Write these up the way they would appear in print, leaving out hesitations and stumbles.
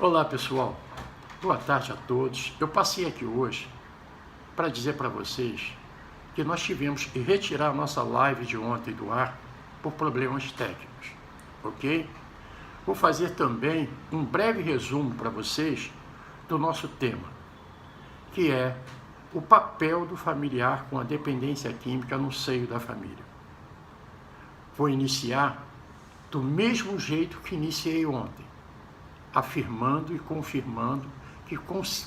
Olá pessoal, boa tarde a todos. Eu passei aqui hoje para dizer para vocês que nós tivemos que retirar a nossa live de ontem do ar por problemas técnicos, ok? Vou fazer também um breve resumo para vocês do nosso tema, que é o papel do familiar com a dependência química no seio da família. Vou iniciar do mesmo jeito que iniciei ontem, afirmando e confirmando que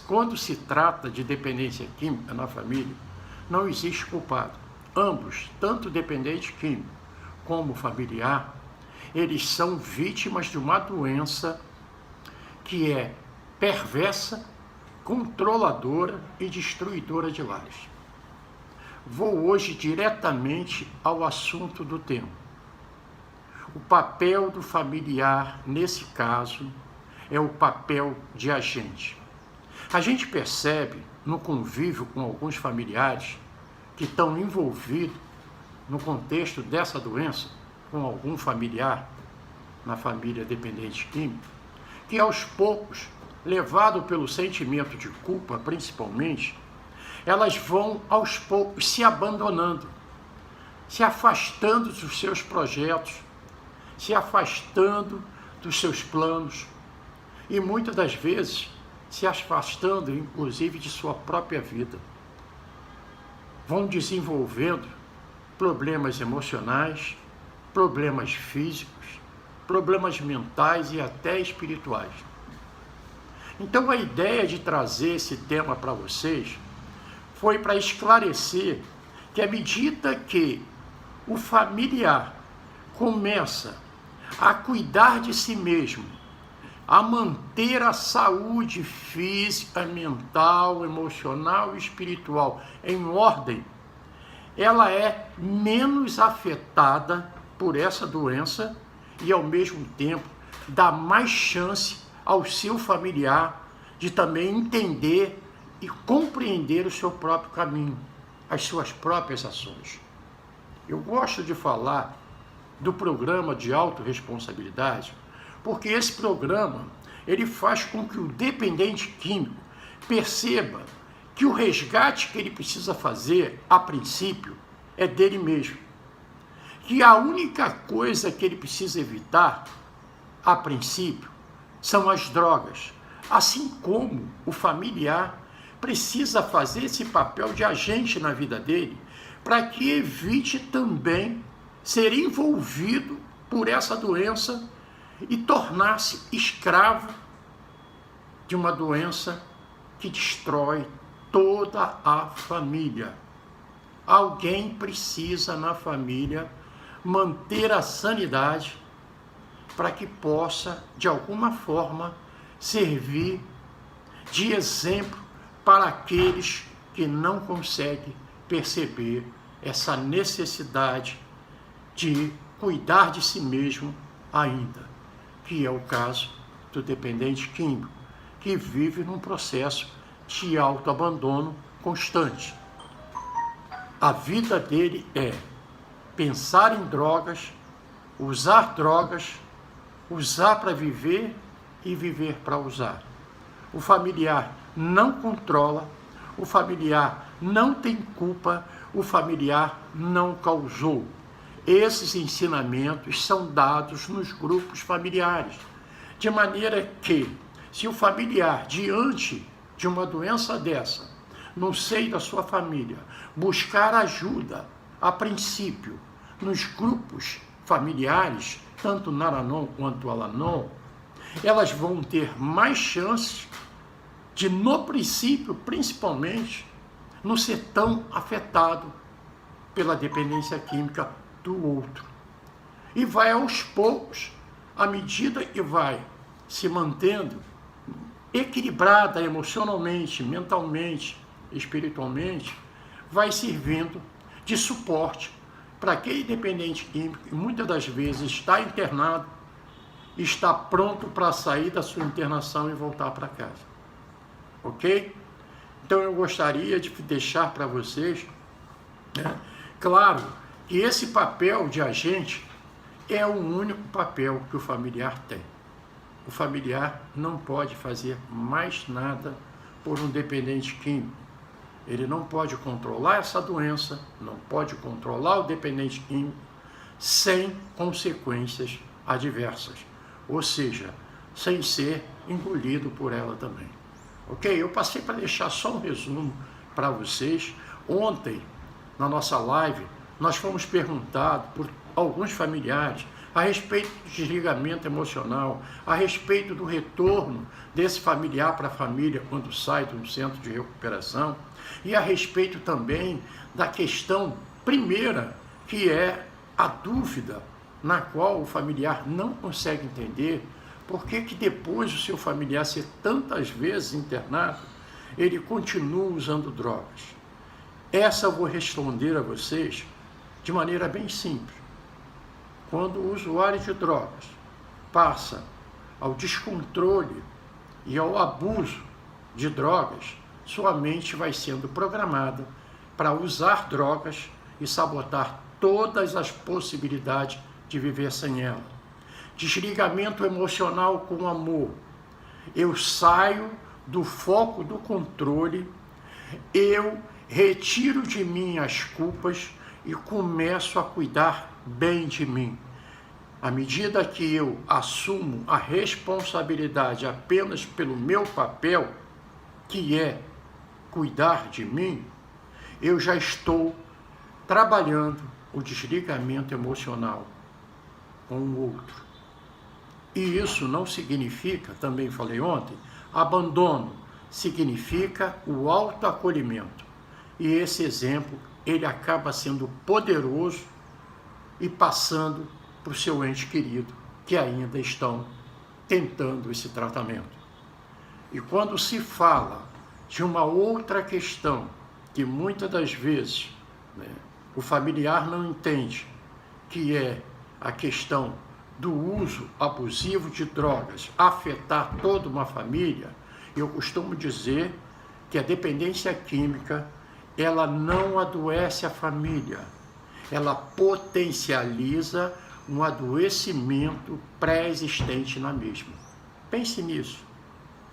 quando se trata de dependência química na família, não existe culpado. Ambos, tanto o dependente químico como o familiar, eles são vítimas de uma doença que é perversa, controladora e destruidora de lares. Vou hoje diretamente ao assunto do tema. O papel do familiar, nesse caso, é o papel de agente. A gente percebe no convívio com alguns familiares que estão envolvidos no contexto dessa doença, com algum familiar na família dependente química, que aos poucos, levado pelo sentimento de culpa principalmente, elas vão aos poucos se abandonando, se afastando dos seus projetos, se afastando dos seus planos, e muitas das vezes se afastando, inclusive, de sua própria vida. Vão desenvolvendo problemas emocionais, problemas físicos, problemas mentais e até espirituais. Então, a ideia de trazer esse tema para vocês foi para esclarecer que, à medida que o familiar começa a cuidar de si mesmo, a manter a saúde física, mental, emocional e espiritual em ordem, ela é menos afetada por essa doença e, ao mesmo tempo, dá mais chance ao seu familiar de também entender e compreender o seu próprio caminho, as suas próprias ações. Eu gosto de falar do programa de autorresponsabilidade, porque esse programa, ele faz com que o dependente químico perceba que o resgate que ele precisa fazer, a princípio, é dele mesmo. Que a única coisa que ele precisa evitar, a princípio, são as drogas. Assim como o familiar precisa fazer esse papel de agente na vida dele, para que evite também ser envolvido por essa doença e tornar-se escravo de uma doença que destrói toda a família. Alguém precisa na família manter a sanidade para que possa, de alguma forma, servir de exemplo para aqueles que não conseguem perceber essa necessidade de cuidar de si mesmo ainda, que é o caso do dependente químico, que vive num processo de autoabandono constante. A vida dele é pensar em drogas, usar para viver e viver para usar. O familiar não controla, o familiar não tem culpa, o familiar não causou. Esses ensinamentos são dados nos grupos familiares, de maneira que, se o familiar, diante de uma doença dessa, no seio da sua família, buscar ajuda, a princípio, nos grupos familiares, tanto Naranon quanto Alanon, elas vão ter mais chances de, no princípio, principalmente, não ser tão afetado pela dependência química do outro. E vai aos poucos, à medida que vai se mantendo equilibrada emocionalmente, mentalmente, espiritualmente, vai servindo de suporte para aquele dependente químico que muitas das vezes está internado, está pronto para sair da sua internação e voltar para casa. Ok? Então eu gostaria de deixar para vocês, claro, que esse papel de agente é o único papel que o familiar tem. o familiar não pode fazer mais nada por um dependente químico. Ele não pode controlar essa doença, não pode controlar o dependente químico sem consequências adversas, ou seja, sem ser engolido por ela também. Ok? Eu passei para deixar só um resumo para vocês. Ontem, na nossa live, nós fomos perguntados por alguns familiares a respeito do desligamento emocional, a respeito do retorno desse familiar para a família quando sai de um centro de recuperação, e a respeito também da questão primeira, que é a dúvida na qual o familiar não consegue entender por que depois do seu familiar ser tantas vezes internado, ele continua usando drogas. Essa eu vou responder a vocês de maneira bem simples. Quando o usuário de drogas passa ao descontrole e ao abuso de drogas, sua mente vai sendo programada para usar drogas e sabotar todas as possibilidades de viver sem ela. Desligamento emocional com amor. Eu saio do foco do controle, eu retiro de mim as culpas e começo a cuidar bem de mim. À medida que eu assumo a responsabilidade apenas pelo meu papel, que é cuidar de mim, eu já estou trabalhando o desligamento emocional com o outro. E isso não significa, também falei ontem, abandono, significa o autoacolhimento. E esse exemplo, ele acaba sendo poderoso e passando para o seu ente querido, que ainda estão tentando esse tratamento. E quando se fala de uma outra questão, que muitas das vezes o familiar não entende, que é a questão do uso abusivo de drogas afetar toda uma família, eu costumo dizer que a dependência química, ela não adoece a família, ela potencializa um adoecimento pré-existente na mesma. Pense nisso,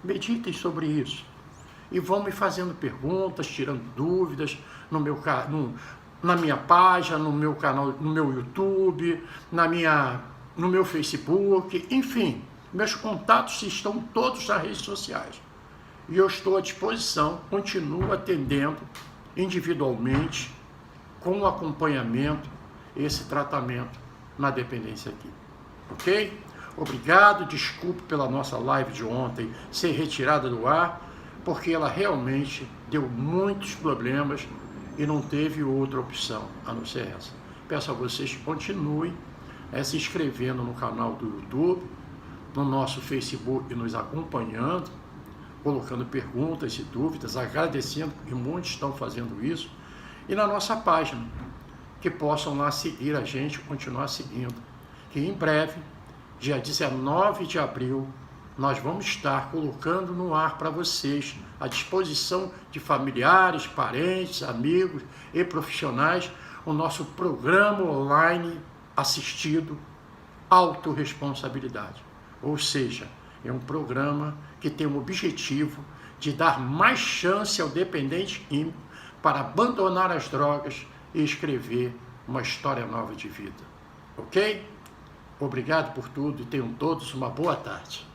meditem sobre isso e vão me fazendo perguntas, tirando dúvidas na minha página, no meu canal, no meu YouTube, no meu Facebook, enfim, meus contatos estão todos nas redes sociais. E eu estou à disposição, continuo atendendo individualmente, com acompanhamento, esse tratamento na dependência aqui. Ok? Obrigado, desculpe pela nossa live de ontem ser retirada do ar, porque ela realmente deu muitos problemas e não teve outra opção a não ser essa. Peço a vocês que continuem se inscrevendo no canal do YouTube, no nosso Facebook, nos acompanhando, colocando perguntas e dúvidas, agradecendo que muitos estão fazendo isso, e na nossa página, que possam lá seguir a gente, continuar seguindo, que em breve, dia 19 de abril, nós vamos estar colocando no ar para vocês, à disposição de familiares, parentes, amigos e profissionais, o nosso programa online assistido Autorresponsabilidade. Ou seja, é um programa que tem o objetivo de dar mais chance ao dependente químico para abandonar as drogas e escrever uma história nova de vida. Ok? Obrigado por tudo e tenham todos uma boa tarde.